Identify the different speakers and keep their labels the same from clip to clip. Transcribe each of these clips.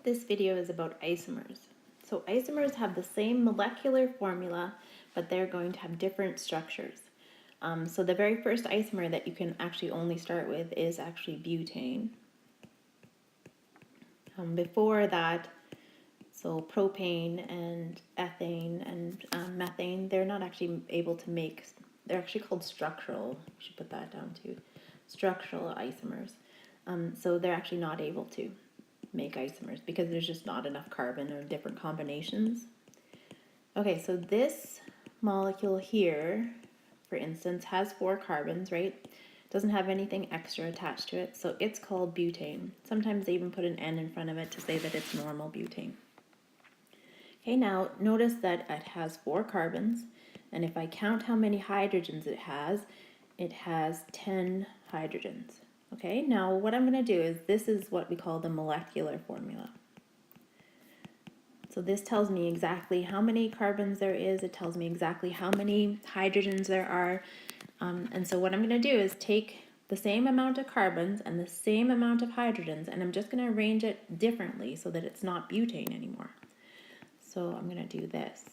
Speaker 1: This video is about isomers. So isomers have the same molecular formula, but they're going to have different structures. So the very first isomer that you can actually only start with is actually butane. Before that, so propane and ethane and methane, they're not actually able to make, they're actually called structural, we should put that down too, structural isomers. So they're actually not able to make isomers because there's just not enough carbon or different combinations. Okay, so this molecule here, for instance, has 4 carbons, right? Doesn't have anything extra attached to it, so it's called butane. Sometimes they even put an N in front of it to say that it's normal butane. Okay, now notice that it has 4 carbons, and if I count how many hydrogens it has 10 hydrogens. Okay, now what I'm going to do is, this is what we call the molecular formula. So this tells me exactly how many carbons there is, it tells me exactly how many hydrogens there are, and so what I'm going to do is take the same amount of carbons and the same amount of hydrogens, and I'm just going to arrange it differently so that it's not butane anymore. So I'm going to do this.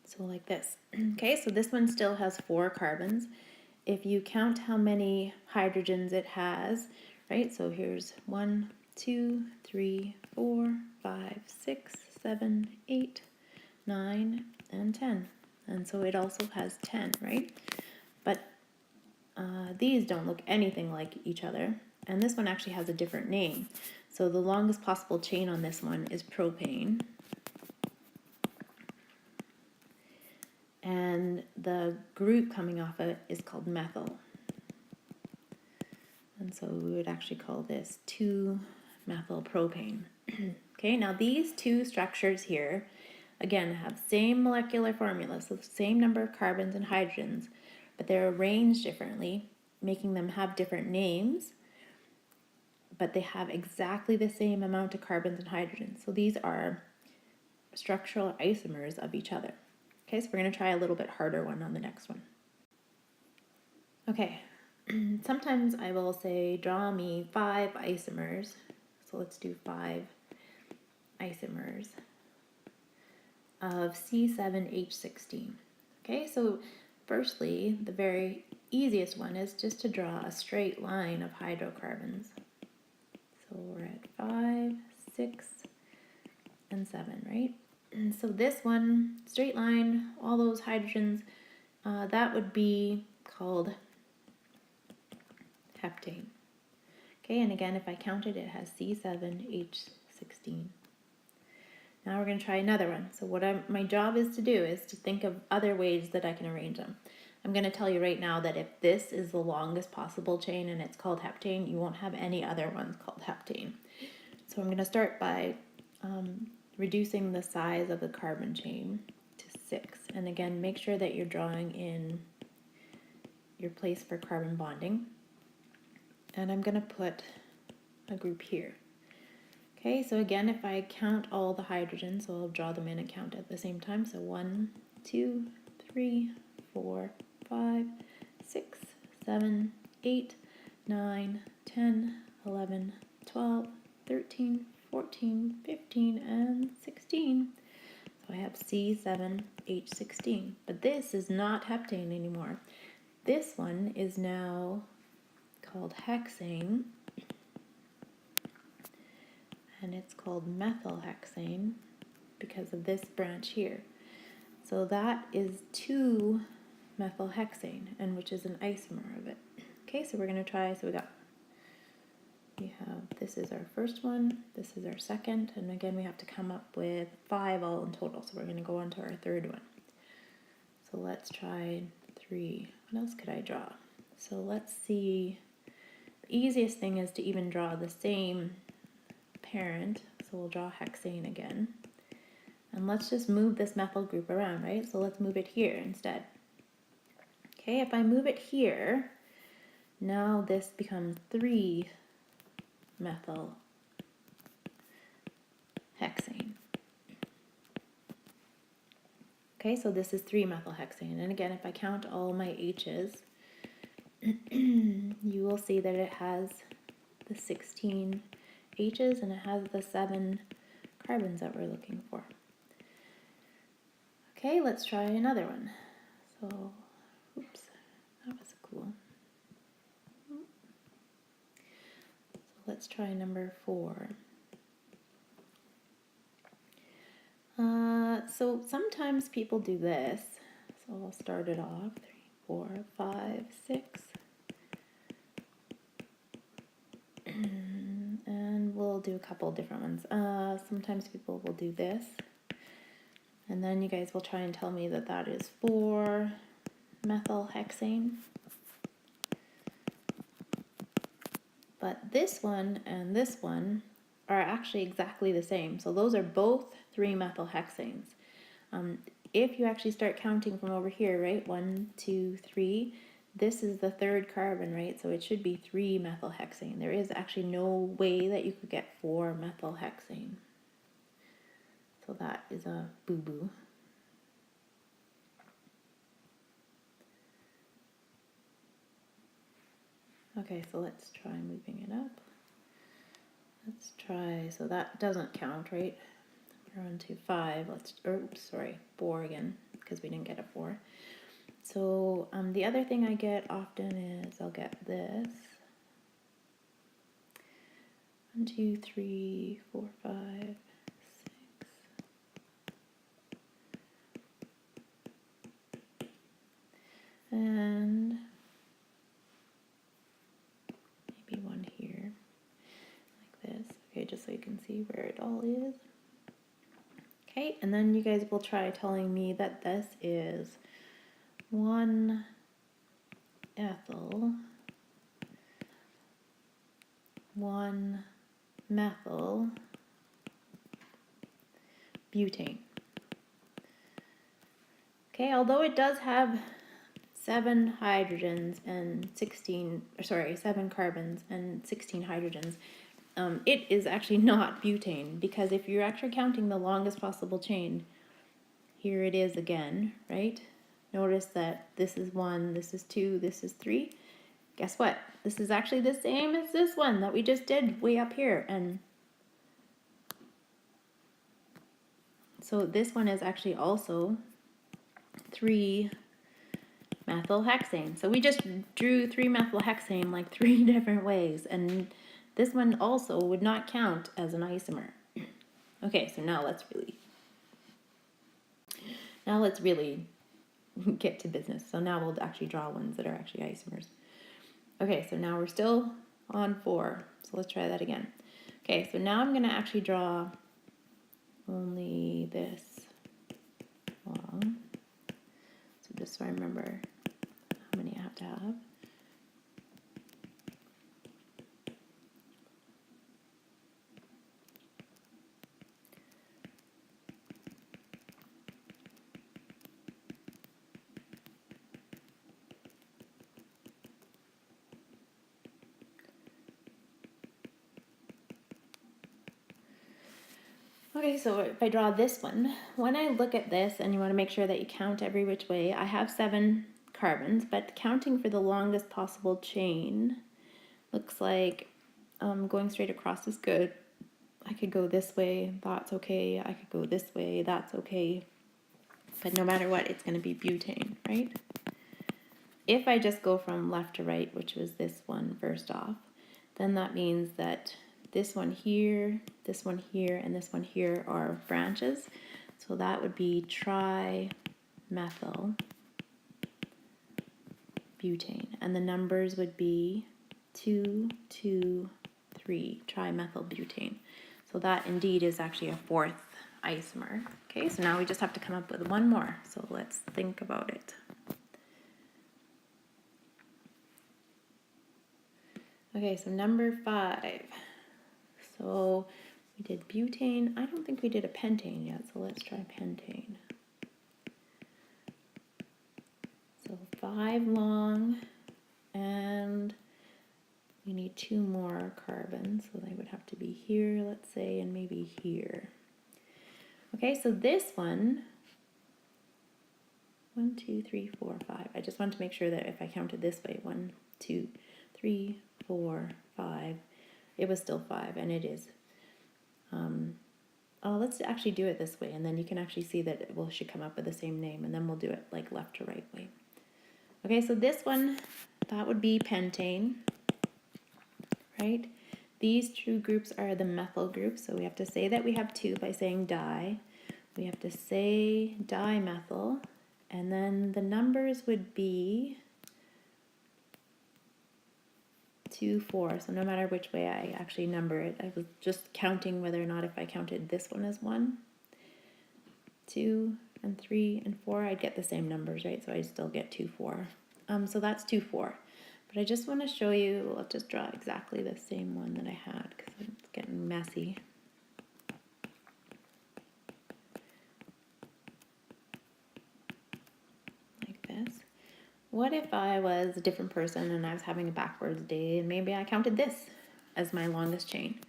Speaker 1: So like this. Okay, so this one still has 4 carbons. If you count how many hydrogens it has, right? So here's 1, 2, 3, 4, 5, 6, 7, 8, 9, and 10. And so it also has 10, right? But these don't look anything like each other. And this one actually has a different name. So the longest possible chain on this one is propane. And the group coming off it is called methyl. And so we would actually call this 2-methylpropane. Okay, now these two structures here, again, have same molecular formula, so the same number of carbons and hydrogens, but they're arranged differently, making them have different names, but they have exactly the same amount of carbons and hydrogens. So these are structural isomers of each other. Okay, so we're going to try a little bit harder one on the next one. Okay, sometimes I will say, draw me 5 isomers. So let's do 5 isomers of C7H16. Okay, so firstly, the very easiest one is just to draw a straight line of hydrocarbons. So we're at 5, 6, and 7, right? And so this one, straight line, all those hydrogens, that would be called heptane. Okay, and again, if I count it, it has C7H16. Now we're going to try another one. So what my job is to do is to think of other ways that I can arrange them. I'm going to tell you right now that if this is the longest possible chain and it's called heptane, you won't have any other ones called heptane. So I'm going to start by reducing the size of the carbon chain to 6. And again, make sure that you're drawing in your place for carbon bonding. And I'm going to put a group here. Okay, so again, if I count all the hydrogens, so I'll draw them in and count at the same time. So 1, 2, 3, 4, 5, 6, 7, 8, 9, 10, 11, 12, 13, 14, 15, and 16. So I have C7H16. But this is not heptane anymore. This one is now called hexane. And it's called methylhexane because of this branch here. So that is 2-methylhexane, and which is an isomer of it. Okay, so we're going to try, so we have, this is our first one, this is our second, and again we have to come up with 5 all in total, so we're going to go on to our third one. So let's try 3. What else could I draw? So let's see, the easiest thing is to even draw the same parent, so we'll draw hexane again. And let's just move this methyl group around, right? So let's move it here instead. Okay, if I move it here, now this becomes 3-methylhexane. Okay, so this is 3-methylhexane. And again, if I count all my H's, you will see that it has the 16 H's and it has the 7 carbons that we're looking for. Okay, let's try another one. So, oops, that was cool. So let's try number 4. So sometimes people do this. So I'll start it off, 3, 4, 5, 6. And we'll do a couple different ones. Sometimes people will do this. And then you guys will try and tell me that that is 4-methylhexane. But this one and this one are actually exactly the same. So those are both 3-methylhexanes. If you actually start counting from over here, right, 1, 2, 3, this is the 3rd carbon, right? So it should be 3-methylhexane. There is actually no way that you could get 4-methylhexane. So that is a boo-boo. Okay, so let's try moving it up. Let's try, so that doesn't count, right? We're on to 5, oops, sorry, 4 again, because we didn't get a 4. So the other thing I get often is I'll get this. 1, 2, 3, 4, 5, 6. And maybe one here, like this. Okay, just so you can see where it all is. Okay, and then you guys will try telling me that this is 1-ethyl, 1-methyl butane. Okay, although it does have 7 hydrogens and 7 carbons and 16 hydrogens, it is actually not butane, because if you're actually counting the longest possible chain, here it is again, right? Notice that this is 1, this is 2, this is 3. Guess what? This is actually the same as this one that we just did way up here. And so this one is actually also 3-methylhexane. So we just drew 3-methylhexane like 3 different ways, and this one also would not count as an isomer. Okay, so now let's really get to business. So now we'll actually draw ones that are actually isomers. Okay, so now we're still on 4. So let's try that again. Okay, so now I'm going to actually draw only this long. So just so I remember how many I have to have. Okay, so if I draw this one, when I look at this, and you want to make sure that you count every which way, I have 7 carbons, but counting for the longest possible chain looks like going straight across is good. I could go this way, that's okay. I could go this way, that's okay. But no matter what, it's going to be butane, right? If I just go from left to right, which was this one first off, then that means that this one here, and this one here are branches. So that would be tri-methyl butane. And the numbers would be 2, 2, 3, tri-methyl butane. So that indeed is actually a 4th isomer. Okay, so now we just have to come up with one more. So let's think about it. Okay, so number 5. So we did butane. I don't think we did a pentane yet, so let's try pentane. So 5 long, and we need 2 more carbons, so they would have to be here, let's say, and maybe here. Okay, so this one 1, 2, 3, 4, 5. I just want to make sure that if I counted this way, 1, 2, 3, 4, 5, it was still 5, and it is. Let's actually do it this way, and then you can actually see that it should come up with the same name, and then we'll do it like left to right way. Okay, so this one, that would be pentane, right? These two groups are the methyl groups, so we have to say that we have two by saying di. We have to say dimethyl, and then the numbers would be 2, 4. So no matter which way I actually number it, I was just counting whether or not if I counted this one as 1, 2, and 3, and 4, I'd get the same numbers, right? So I still get 2, 4. So that's 2, 4. But I just want to show you, I'll just draw exactly the same one that I had because it's getting messy. Like this. What if I was a different person and I was having a backwards day and maybe I counted this as my longest chain?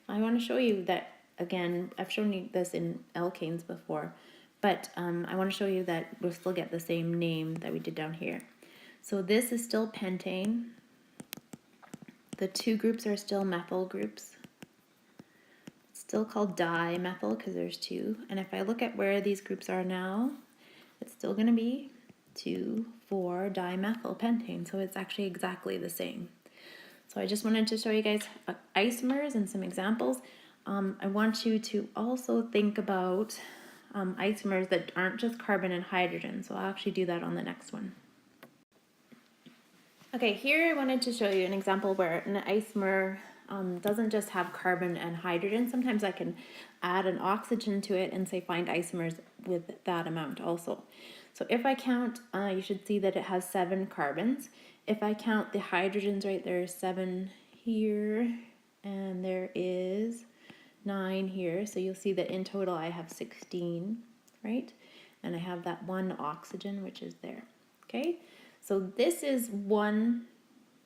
Speaker 1: I want to show you that, again, I've shown you this in alkanes before, but I want to show you that we'll still get the same name that we did down here. So this is still pentane. The two groups are still methyl groups. It's still called dimethyl because there's two. And if I look at where these groups are now, it's still going to be 2, 4 dimethyl pentane. So it's actually exactly the same. So I just wanted to show you guys isomers and some examples. I want you to also think about isomers that aren't just carbon and hydrogen. So I'll actually do that on the next one. Okay, here I wanted to show you an example where an isomer doesn't just have carbon and hydrogen. Sometimes I can add an oxygen to it and say find isomers with that amount also. So if I count, you should see that it has 7 carbons. If I count the hydrogens, right, there's 7 here, and there is 9 here. So you'll see that in total I have 16, right? And I have that 1 oxygen, which is there, okay? So this is one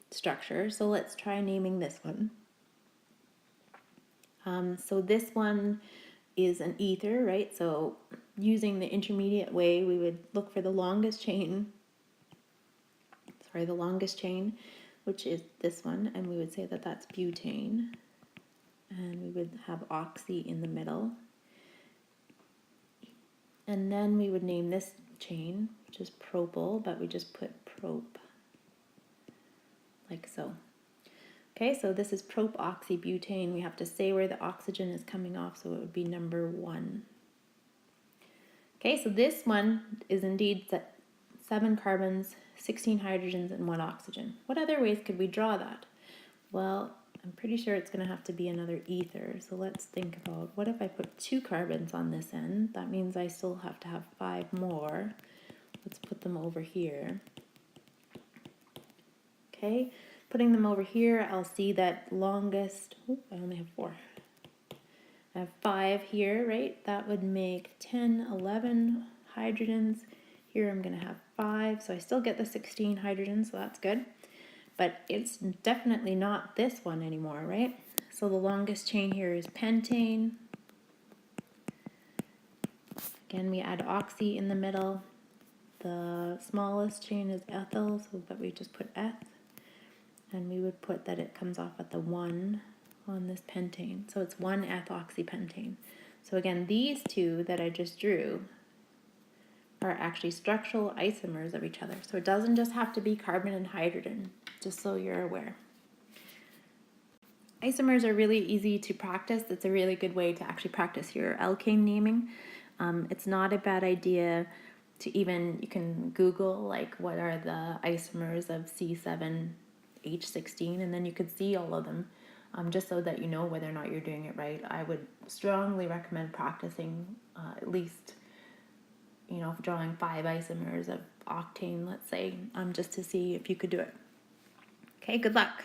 Speaker 1: structure. So let's try naming this one. So this one is an ether, right? So using the intermediate way, we would look for the longest chain, which is this one, and we would say that that's butane, and we would have oxy in the middle. And then we would name this chain, which is propyl, but we just put prop, like so. Okay, so this is propoxybutane. We have to say where the oxygen is coming off, so it would be number 1. Okay, so this one is indeed 7 carbons, 16 hydrogens, and 1 oxygen. What other ways could we draw that? Well, I'm pretty sure it's going to have to be another ether. So let's think about, what if I put 2 carbons on this end? That means I still have to have 5 more. Let's put them over here. Okay, putting them over here, I'll see that longest, I only have 4. I have 5 here, right? That would make 10, 11 hydrogens. Here I'm going to have 5, so I still get the 16 hydrogens, so that's good. But it's definitely not this one anymore, right? So the longest chain here is pentane. Again, we add oxy in the middle. The smallest chain is ethyl, so but we just put eth. And we would put that it comes off at the 1 on this pentane. So it's 1-ethoxypentane. So again, these two that I just drew are actually structural isomers of each other. So it doesn't just have to be carbon and hydrogen, just so you're aware. Isomers are really easy to practice. It's a really good way to actually practice your alkane naming. It's not a bad idea to even, you can Google like what are the isomers of C7H16, and then you could see all of them. Just so that you know whether or not you're doing it right. I would strongly recommend practicing at least, drawing 5 isomers of octane, let's say, just to see if you could do it. Okay, good luck.